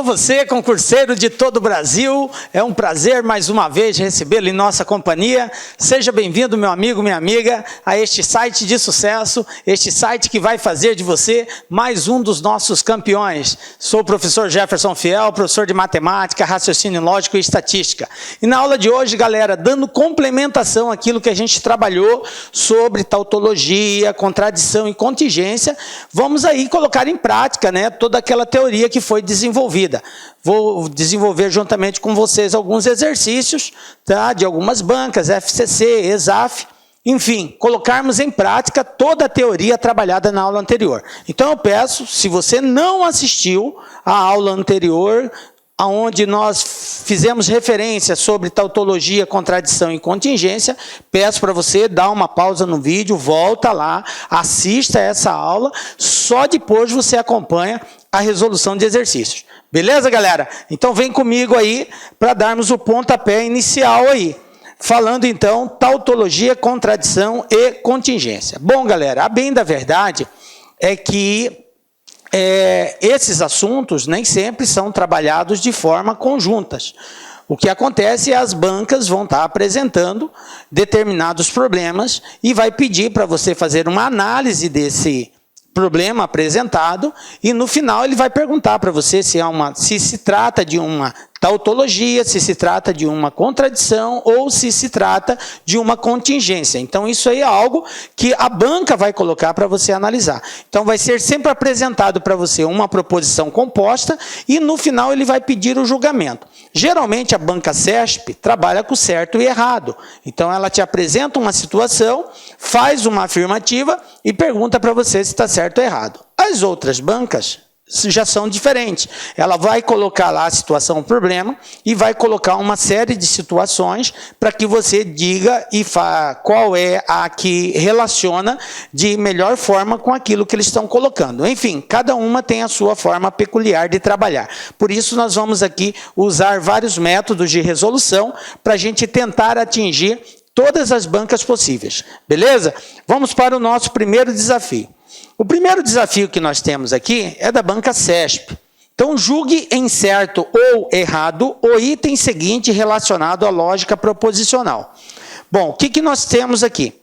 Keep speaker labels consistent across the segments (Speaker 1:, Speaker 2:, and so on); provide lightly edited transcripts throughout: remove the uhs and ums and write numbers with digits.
Speaker 1: Alô você, concurseiro de todo o Brasil, é um prazer mais uma vez recebê-lo em nossa companhia. Seja bem-vindo, meu amigo, minha amiga, a este site de sucesso, este site que vai fazer de você mais um dos nossos campeões. Sou o professor Jefferson Fiel, professor de matemática, raciocínio lógico e estatística. E na aula de hoje, galera, dando complementação àquilo que a gente trabalhou sobre tautologia, contradição e contingência, vamos aí colocar em prática, né, toda aquela teoria que foi desenvolvida. Vou desenvolver juntamente com vocês alguns exercícios, tá, de algumas bancas, FCC, ESAF, enfim, colocarmos em prática toda a teoria trabalhada na aula anterior. Então eu peço, se você não assistiu à aula anterior, onde nós fizemos referência sobre tautologia, contradição e contingência, peço para você dar uma pausa no vídeo, volta lá, assista essa aula, só depois você acompanha a resolução de exercícios. Beleza, galera? Então vem comigo aí para darmos o pontapé inicial aí. Falando então, tautologia, contradição e contingência. Bom, galera, a bem da verdade é que esses assuntos nem sempre são trabalhados de forma conjuntas. O que acontece é as bancas vão estar apresentando determinados problemas e vai pedir para você fazer uma análise desse problema apresentado e no final ele vai perguntar para você se se trata de uma tautologia, se trata de uma contradição ou se trata de uma contingência. Então isso aí é algo que a banca vai colocar para você analisar. Então vai ser sempre apresentado para você uma proposição composta e no final ele vai pedir o julgamento. Geralmente a banca CESP trabalha com certo e errado. Então ela te apresenta uma situação, faz uma afirmativa e pergunta para você se está certo ou errado. As outras bancas já são diferentes. Ela vai colocar lá a situação, o problema, e vai colocar uma série de situações para que você diga e qual é a que relaciona de melhor forma com aquilo que eles estão colocando. Enfim, cada uma tem a sua forma peculiar de trabalhar. Por isso, nós vamos aqui usar vários métodos de resolução para a gente tentar atingir todas as bancas possíveis. Beleza? Vamos para o nosso primeiro desafio. O primeiro desafio que nós temos aqui é da banca CESP. Então, julgue em certo ou errado o item seguinte relacionado à lógica proposicional. Bom, o que nós temos aqui?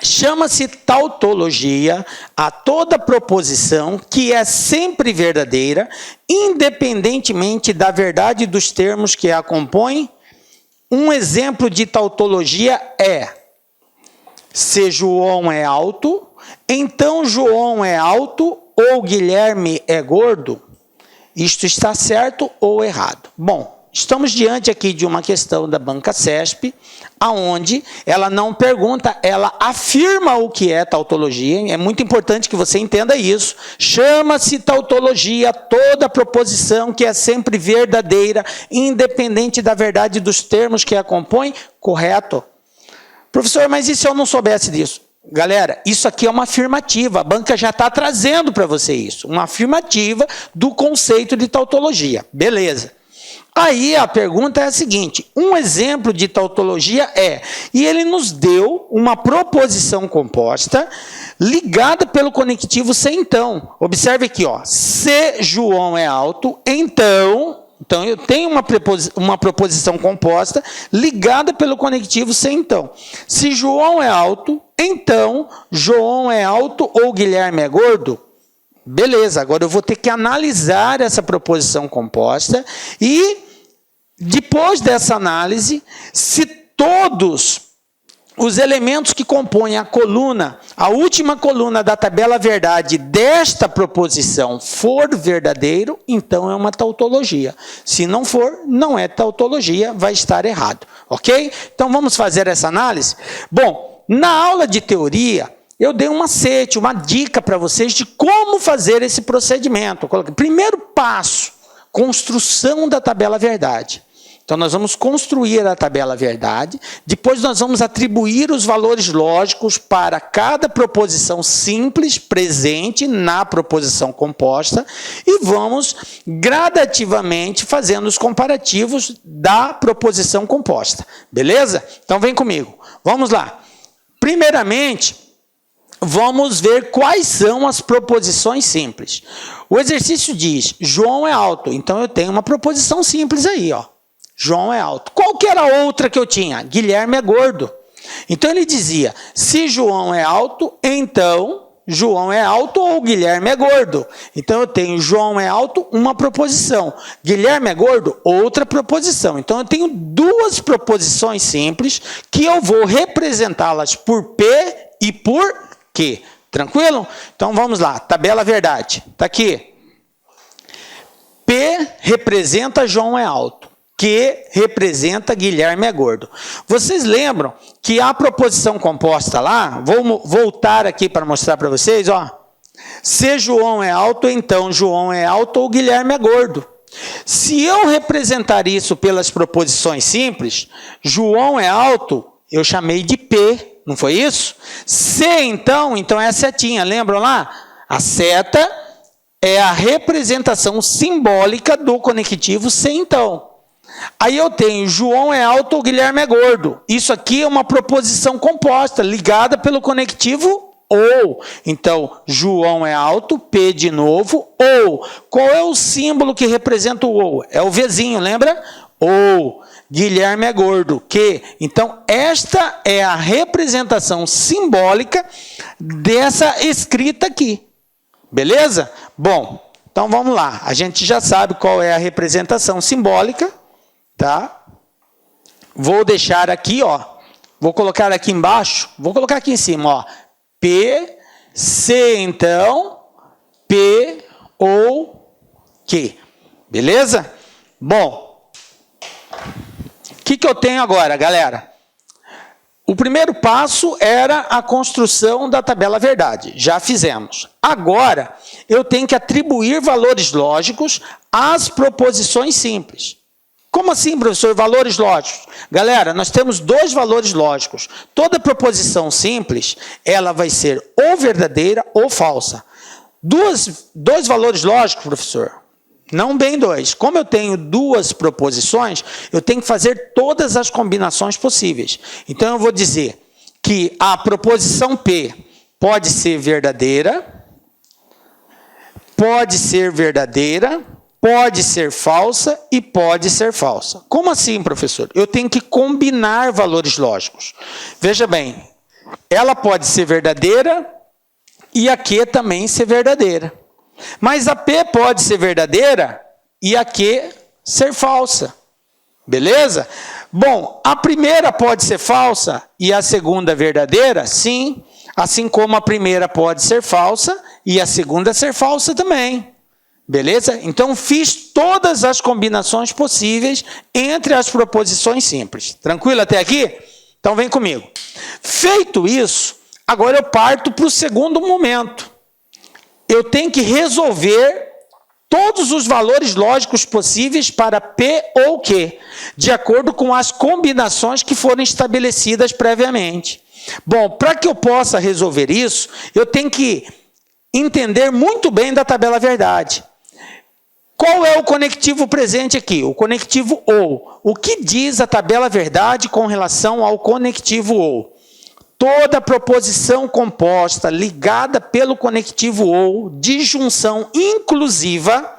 Speaker 1: Chama-se tautologia a toda proposição que é sempre verdadeira, independentemente da verdade dos termos que a compõem. Um exemplo de tautologia é: se João é alto, então João é alto ou Guilherme é gordo? Isto está certo ou errado? Bom, estamos diante aqui de uma questão da banca CESP, aonde ela não pergunta, ela afirma o que é tautologia. É muito importante que você entenda isso. Chama-se tautologia toda proposição que é sempre verdadeira, independente da verdade dos termos que a compõem. Correto? Professor, mas e se eu não soubesse disso? Galera, isso aqui é uma afirmativa, a banca já está trazendo para você isso, uma afirmativa do conceito de tautologia, beleza. Aí a pergunta é a seguinte, um exemplo de tautologia e ele nos deu uma proposição composta ligada pelo conectivo se então. Observe aqui, ó, se João é alto, então eu tenho uma proposição composta ligada pelo conectivo se então. Se João é alto, então João é alto ou Guilherme é gordo? Beleza, agora eu vou ter que analisar essa proposição composta e, depois dessa análise, se todos os elementos que compõem a coluna, a última coluna da tabela verdade desta proposição for verdadeiro, então é uma tautologia. Se não for, não é tautologia, vai estar errado. Ok? Então vamos fazer essa análise? Bom, na aula de teoria, eu dei um macete, uma dica para vocês de como fazer esse procedimento. Primeiro passo, construção da tabela verdade. Então, nós vamos construir a tabela verdade, depois nós vamos atribuir os valores lógicos para cada proposição simples presente na proposição composta e vamos gradativamente fazendo os comparativos da proposição composta. Beleza? Então, vem comigo. Vamos lá. Primeiramente, vamos ver quais são as proposições simples. O exercício diz, João é alto, então eu tenho uma proposição simples aí, ó. João é alto. Qual que era a outra que eu tinha? Guilherme é gordo. Então ele dizia, se João é alto, então João é alto ou Guilherme é gordo. Então eu tenho João é alto, uma proposição. Guilherme é gordo, outra proposição. Então eu tenho duas proposições simples que eu vou representá-las por P e por Q. Tranquilo? Então vamos lá, tabela verdade. Está aqui. P representa João é alto. Q representa Guilherme é gordo. Vocês lembram que a proposição composta lá, vou voltar aqui para mostrar para vocês, ó. Se João é alto, então João é alto ou Guilherme é gordo. Se eu representar isso pelas proposições simples, João é alto, eu chamei de P, não foi isso? Se então é a setinha, lembram lá? A seta é a representação simbólica do conectivo se então. Aí eu tenho João é alto ou Guilherme é gordo. Isso aqui é uma proposição composta, ligada pelo conectivo ou. Então, João é alto, P de novo, ou. Qual é o símbolo que representa o ou? É o Vzinho, lembra? Ou. Guilherme é gordo, Q. Então, esta é a representação simbólica dessa escrita aqui. Beleza? Bom, então vamos lá. A gente já sabe qual é a representação simbólica. Tá? Vou deixar aqui, ó. Vou colocar aqui embaixo. Vou colocar aqui em cima, ó. P, C, então, P ou Q. Beleza? Bom, o que eu tenho agora, galera? O primeiro passo era a construção da tabela verdade. Já fizemos. Agora, eu tenho que atribuir valores lógicos às proposições simples. Como assim, professor? Valores lógicos. Galera, nós temos dois valores lógicos. Toda proposição simples, ela vai ser ou verdadeira ou falsa. Dois valores lógicos, professor? Não bem dois. Como eu tenho duas proposições, eu tenho que fazer todas as combinações possíveis. Então, eu vou dizer que a proposição P pode ser verdadeira, pode ser falsa e pode ser falsa. Como assim, professor? Eu tenho que combinar valores lógicos. Veja bem, ela pode ser verdadeira e a Q também ser verdadeira. Mas a P pode ser verdadeira e a Q ser falsa. Beleza? Bom, a primeira pode ser falsa e a segunda verdadeira? Sim. Assim como a primeira pode ser falsa e a segunda ser falsa também. Beleza? Então, fiz todas as combinações possíveis entre as proposições simples. Tranquilo até aqui? Então, vem comigo. Feito isso, agora eu parto para o segundo momento. Eu tenho que resolver todos os valores lógicos possíveis para P ou Q, de acordo com as combinações que foram estabelecidas previamente. Bom, para que eu possa resolver isso, eu tenho que entender muito bem da tabela verdade. Qual é o conectivo presente aqui? O conectivo ou. O que diz a tabela verdade com relação ao conectivo ou? Toda proposição composta ligada pelo conectivo ou de junção inclusiva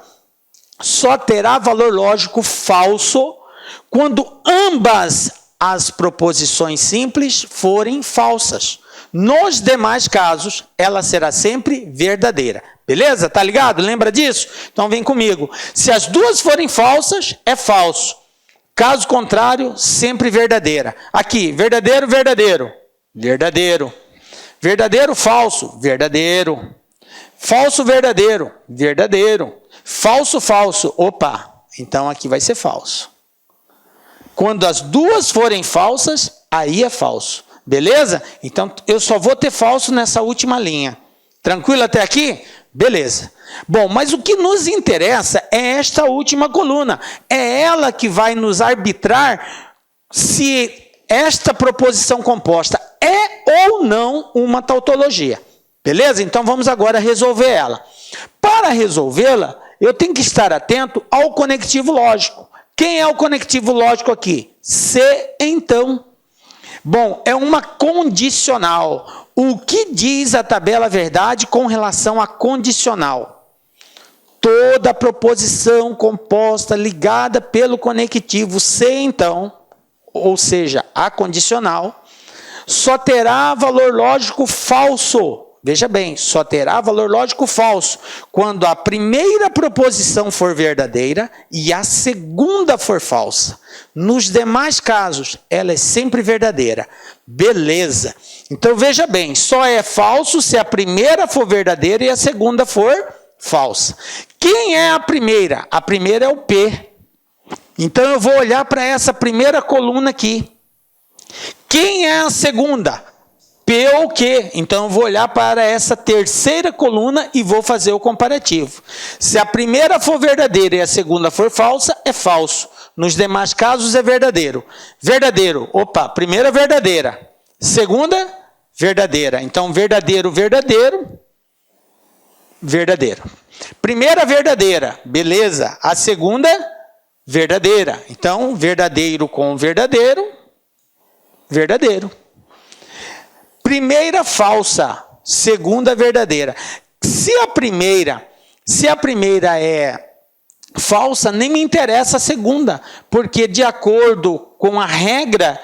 Speaker 1: só terá valor lógico falso quando ambas as proposições simples forem falsas. Nos demais casos, ela será sempre verdadeira. Beleza? Tá ligado? Lembra disso? Então vem comigo. Se as duas forem falsas, é falso. Caso contrário, sempre verdadeira. Aqui, verdadeiro, verdadeiro. Verdadeiro. Verdadeiro, falso. Verdadeiro. Falso, verdadeiro. Verdadeiro. Falso, falso. Opa, então aqui vai ser falso. Quando as duas forem falsas, aí é falso. Beleza? Então, eu só vou ter falso nessa última linha. Tranquilo até aqui? Beleza. Bom, mas o que nos interessa é esta última coluna. É ela que vai nos arbitrar se esta proposição composta é ou não uma tautologia. Beleza? Então, vamos agora resolver ela. Para resolvê-la, eu tenho que estar atento ao conectivo lógico. Quem é o conectivo lógico aqui? Se então. Bom, é uma condicional. o que diz a tabela verdade com relação à condicional? Toda proposição composta ligada pelo conectivo se então, ou seja, a condicional, só terá valor lógico falso. Veja bem, só terá valor lógico falso quando a primeira proposição for verdadeira e a segunda for falsa. Nos demais casos, ela é sempre verdadeira. Beleza. Então, veja bem, só é falso se a primeira for verdadeira e a segunda for falsa. Quem é a primeira? A primeira é o P. Então, eu vou olhar para essa primeira coluna aqui. Quem é a segunda? P ou Q. Então, eu vou olhar para essa terceira coluna e vou fazer o comparativo. Se a primeira for verdadeira e a segunda for falsa, é falso. Nos demais casos, é verdadeiro. Verdadeiro. Opa, primeira verdadeira. Segunda, verdadeira. Então, verdadeiro, verdadeiro, verdadeiro. Primeira verdadeira. Beleza. A segunda, verdadeira. Então, verdadeiro com verdadeiro, verdadeiro. Primeira falsa, segunda verdadeira. Se a primeira é falsa, nem me interessa a segunda, porque de acordo com a regra,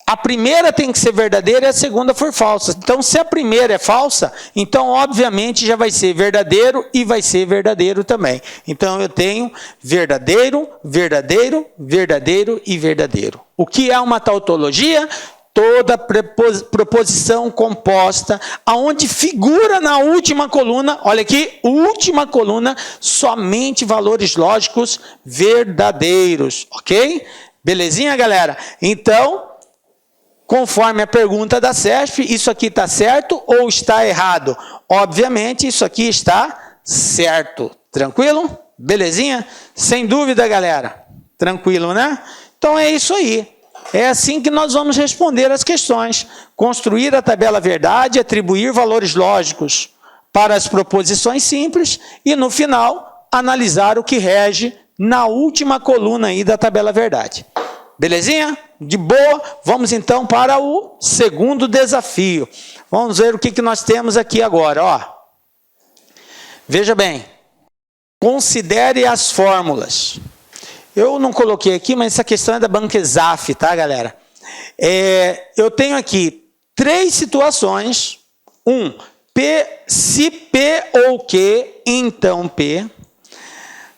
Speaker 1: a primeira tem que ser verdadeira e a segunda for falsa. Então, se a primeira é falsa, então obviamente já vai ser verdadeiro e vai ser verdadeiro também. Então, eu tenho verdadeiro, verdadeiro, verdadeiro e verdadeiro. O que é uma tautologia? Toda proposição composta, aonde figura na última coluna, olha aqui, última coluna, somente valores lógicos verdadeiros, ok? Belezinha, galera? Então, conforme a pergunta da CESP, isso aqui está certo ou está errado? Obviamente, isso aqui está certo. Tranquilo? Belezinha? Sem dúvida, galera. Tranquilo, né? Então, é isso aí. É assim que nós vamos responder as questões. Construir a tabela verdade, atribuir valores lógicos para as proposições simples e, no final, analisar o que rege na última coluna aí da tabela verdade. Belezinha? De boa? Vamos então para o segundo desafio. Vamos ver o que nós temos aqui agora. Ó. Veja bem. Considere as fórmulas. Eu não coloquei aqui, mas essa questão é da Banca Exaf, tá, galera? Eu tenho aqui 3 situações. Se P ou Q, então P.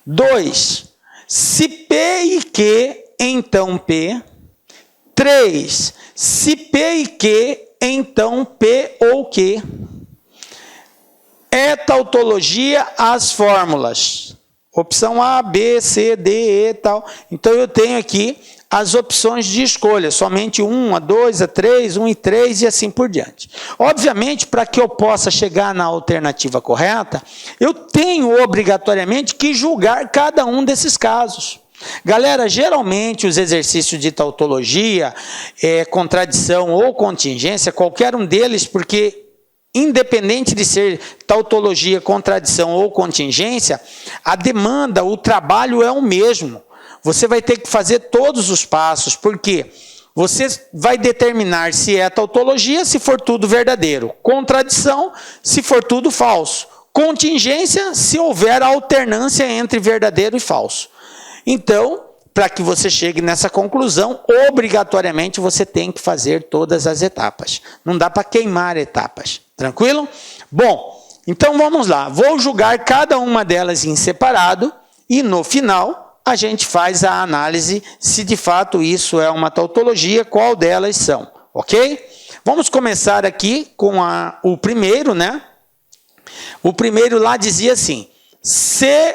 Speaker 1: 2, se P e Q, então P. 3, se P e Q, então P ou Q. É tautologia as fórmulas. Opção A, B, C, D, E, tal. Então, eu tenho aqui as opções de escolha. Somente 1, a 2, a 3, 1 e 3 e assim por diante. Obviamente, para que eu possa chegar na alternativa correta, eu tenho obrigatoriamente que julgar cada um desses casos. Galera, geralmente os exercícios de tautologia, contradição ou contingência, qualquer um deles, porque independente de ser tautologia, contradição ou contingência, a demanda, o trabalho é o mesmo. Você vai ter que fazer todos os passos, porque você vai determinar se é tautologia, se for tudo verdadeiro. Contradição, se for tudo falso. Contingência, se houver alternância entre verdadeiro e falso. Então, para que você chegue nessa conclusão, obrigatoriamente você tem que fazer todas as etapas. Não dá para queimar etapas. Tranquilo? Bom, então vamos lá. Vou julgar cada uma delas em separado e no final a gente faz a análise se de fato isso é uma tautologia, qual delas são, ok? Vamos começar aqui com o primeiro, né? O primeiro lá dizia assim, se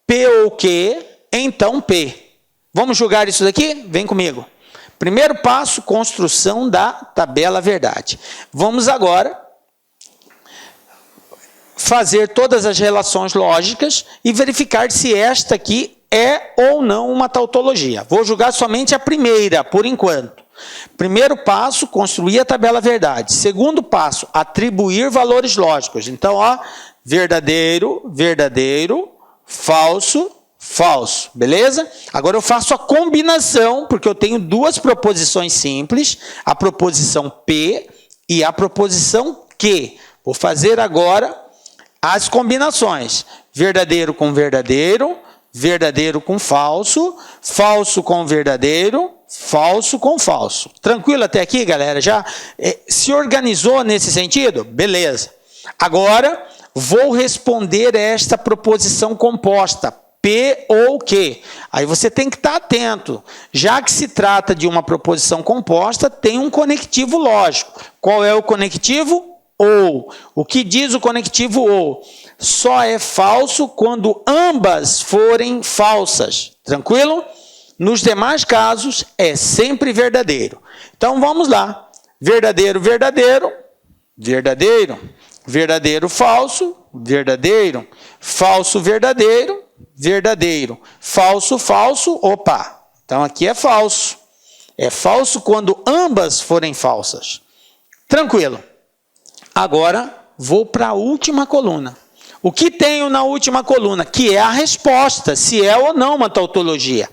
Speaker 1: P ou Q, então P. Vamos julgar isso daqui? Vem comigo. Primeiro passo, construção da tabela verdade. Vamos agora fazer todas as relações lógicas e verificar se esta aqui é ou não uma tautologia. Vou julgar somente a primeira, por enquanto. Primeiro passo, construir a tabela verdade. Segundo passo, atribuir valores lógicos. Então, ó, verdadeiro, verdadeiro, falso, falso. Beleza? Agora eu faço a combinação, porque eu tenho duas proposições simples. A proposição P e a proposição que. Vou fazer agora as combinações. Verdadeiro com verdadeiro, verdadeiro com falso, falso com verdadeiro, falso com falso. Tranquilo até aqui, galera? Já se organizou nesse sentido? Beleza. Agora, vou responder esta proposição composta. P ou Q. Aí você tem que estar atento. Já que se trata de uma proposição composta, tem um conectivo lógico. Qual é o conectivo? Ou. O que diz o conectivo ou? Só é falso quando ambas forem falsas. Tranquilo? Nos demais casos, é sempre verdadeiro. Então, vamos lá. Verdadeiro, verdadeiro, verdadeiro. Verdadeiro, falso, verdadeiro. Falso, verdadeiro, verdadeiro. Falso, falso, opa. Então, aqui é falso. É falso quando ambas forem falsas. Tranquilo. Agora, vou para a última coluna. O que tenho na última coluna? Que é a resposta, se é ou não uma tautologia.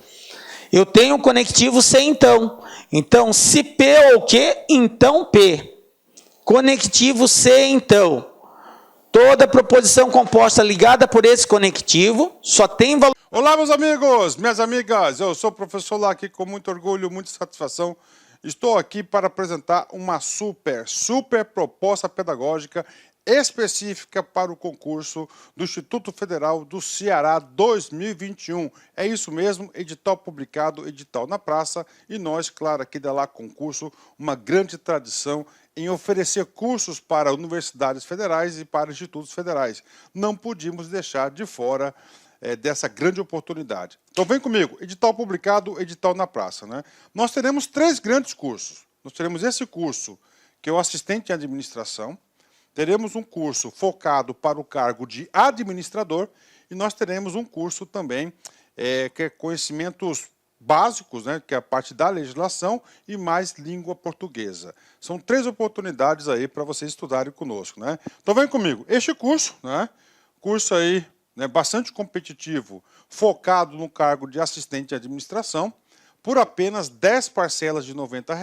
Speaker 1: Eu tenho o conectivo se então. Então, se P ou Q, então P. Conectivo se então. Toda proposição composta ligada por esse conectivo só tem valor...
Speaker 2: Olá, meus amigos, minhas amigas. Eu sou o professor Lac, com muito orgulho, muita satisfação. Estou aqui para apresentar uma super proposta pedagógica específica para o concurso do Instituto Federal do Ceará 2021. É isso mesmo, edital publicado, edital na praça, e nós, claro, aqui da Lac Concurso, uma grande tradição em oferecer cursos para universidades federais e para institutos federais. Não podíamos deixar de fora dessa grande oportunidade. Então vem comigo, edital publicado, edital na praça, né? Nós teremos 3 grandes cursos. Nós teremos esse curso, que é o assistente em administração, teremos um curso focado para o cargo de administrador, e nós teremos um curso também que é conhecimentos básicos, né, que é a parte da legislação, e mais língua portuguesa. São 3 oportunidades aí para vocês estudarem conosco, né? Então vem comigo. Este curso, né, curso aí, né, bastante competitivo, focado no cargo de assistente de administração, por apenas 10 parcelas de R$ 90.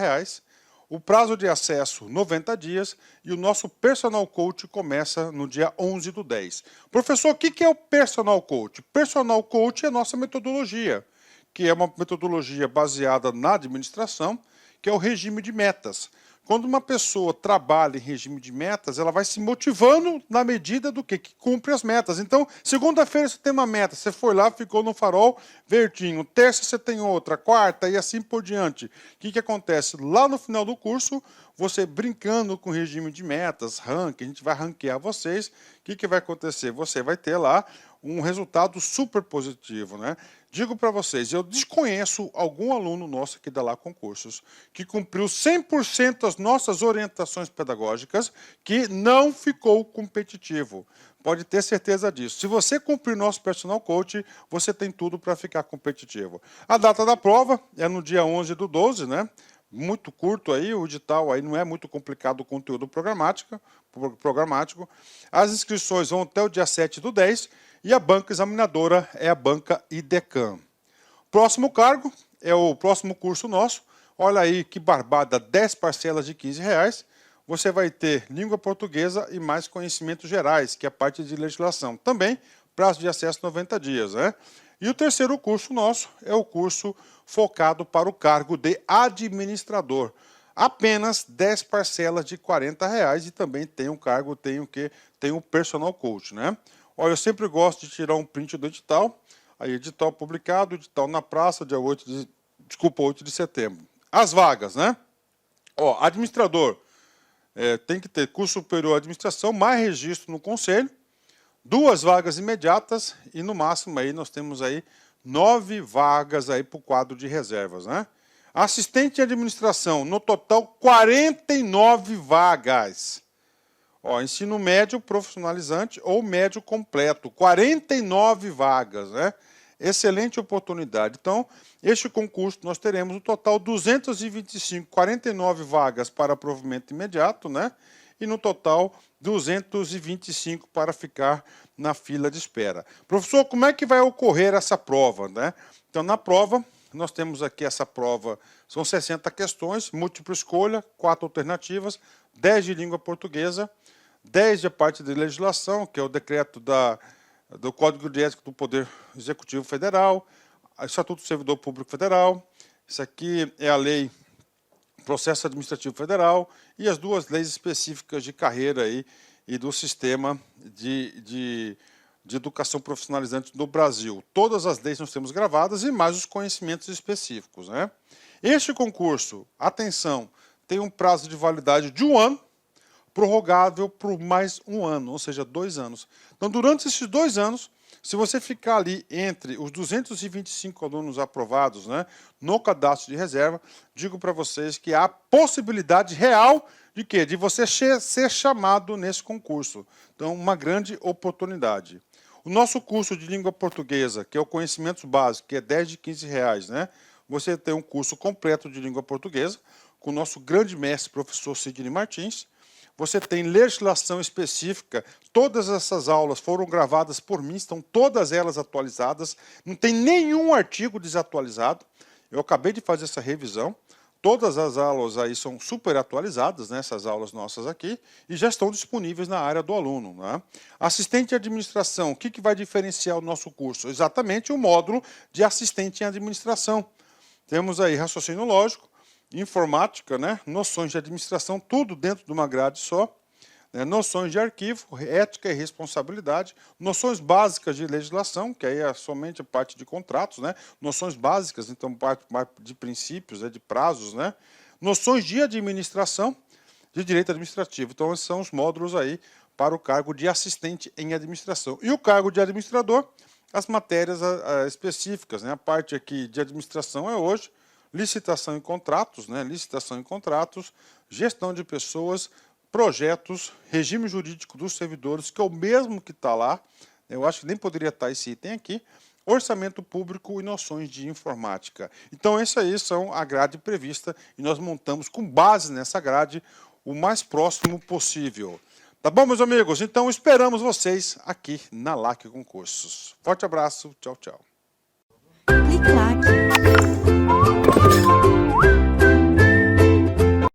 Speaker 2: O prazo de acesso, 90 dias, e o nosso Personal Coach começa no dia 11/10. Professor, o que é o Personal Coach? Personal Coach é a nossa metodologia, que é uma metodologia baseada na administração, que é o regime de metas. Quando uma pessoa trabalha em regime de metas, ela vai se motivando na medida do que cumpre as metas. Então, segunda-feira você tem uma meta, você foi lá, ficou no farol verdinho. Terça você tem outra, quarta e assim por diante. O que acontece? Lá no final do curso, você brincando com o regime de metas, ranking, a gente vai ranquear vocês. O que vai acontecer? Você vai ter lá um resultado super positivo, né? Digo para vocês, eu desconheço algum aluno nosso aqui da Lac Concursos que cumpriu 100% as nossas orientações pedagógicas que não ficou competitivo. Pode ter certeza disso. Se você cumprir nosso Personal Coach, você tem tudo para ficar competitivo. A data da prova é no dia 11/12, né? Muito curto aí, o edital aí não é muito complicado o conteúdo programático. As inscrições vão até o dia 7/10 e a banca examinadora é a banca IDECAM. Próximo cargo é o próximo curso nosso. Olha aí que barbada, 10 parcelas de R$ 15. Você vai ter língua portuguesa e mais conhecimentos gerais, que é a parte de legislação. Também prazo de acesso 90 dias, né? E o terceiro curso nosso é o curso focado para o cargo de administrador. Apenas 10 parcelas de R$ 40 e também tem um cargo, tem o Personal Coach, né? Olha, eu sempre gosto de tirar um print do edital. Aí, edital publicado, edital na praça, dia 8 de setembro. As vagas, né? Ó, administrador, tem que ter curso superior à administração, mais registro no conselho, 2 vagas imediatas e, no máximo, aí nós temos aí 9 vagas aí para o quadro de reservas, né? Assistente de administração, no total 49 vagas. Ó, ensino médio profissionalizante ou médio completo, 49 vagas, né? Excelente oportunidade. Então, este concurso nós teremos no total 225, 49 vagas para provimento imediato, né? E no total 225 para ficar na fila de espera. Professor, como é que vai ocorrer essa prova, né? Então, na prova, nós temos aqui essa prova, são 60 questões, múltipla escolha, 4 alternativas, 10 de língua portuguesa, 10 de parte de legislação, que é o decreto do Código de Ética do Poder Executivo Federal, o Estatuto do Servidor Público Federal, isso aqui é a lei Processo Administrativo Federal e as 2 leis específicas de carreira aí e do sistema de educação profissionalizante do Brasil. Todas as leis nós temos gravadas e mais os conhecimentos específicos, né? Este concurso, atenção, tem um prazo de validade de 1 ano, prorrogável por mais 1 ano, ou seja, 2 anos. Então, durante esses 2 anos, se você ficar ali entre os 225 alunos aprovados, né, no cadastro de reserva, digo para vocês que há possibilidade real de quê? De você ser chamado nesse concurso. Então, uma grande oportunidade. O nosso curso de língua portuguesa, que é o Conhecimentos Básicos, que é 10 de R$15, né? Você tem um curso completo de língua portuguesa, com o nosso grande mestre, professor Sidney Martins. Você tem legislação específica, todas essas aulas foram gravadas por mim, estão todas elas atualizadas, não tem nenhum artigo desatualizado. Eu acabei de fazer essa revisão, todas as aulas aí são super atualizadas, né, essas aulas nossas aqui, e já estão disponíveis na área do aluno, né? Assistente de administração, o que vai diferenciar o nosso curso? Exatamente o módulo de assistente em administração. Temos aí raciocínio lógico, informática, né? Noções de administração, tudo dentro de uma grade só, né? Noções de arquivo, ética e responsabilidade, noções básicas de legislação, que aí é somente a parte de contratos, né? Noções básicas, então parte de princípios, de prazos, né? Noções de administração, de direito administrativo. Então esses são os módulos aí para o cargo de assistente em administração. E o cargo de administrador, as matérias específicas, né? A parte aqui de administração é hoje, licitação e contratos, né? Licitação e contratos, gestão de pessoas, projetos, regime jurídico dos servidores, que é o mesmo que está lá, eu acho que nem poderia estar esse item aqui, orçamento público e noções de informática. Então, essa aí são a grade prevista e nós montamos com base nessa grade o mais próximo possível. Tá bom, meus amigos? Então, esperamos vocês aqui na LAC Concursos. Forte abraço, tchau, tchau.
Speaker 3: Clique lá.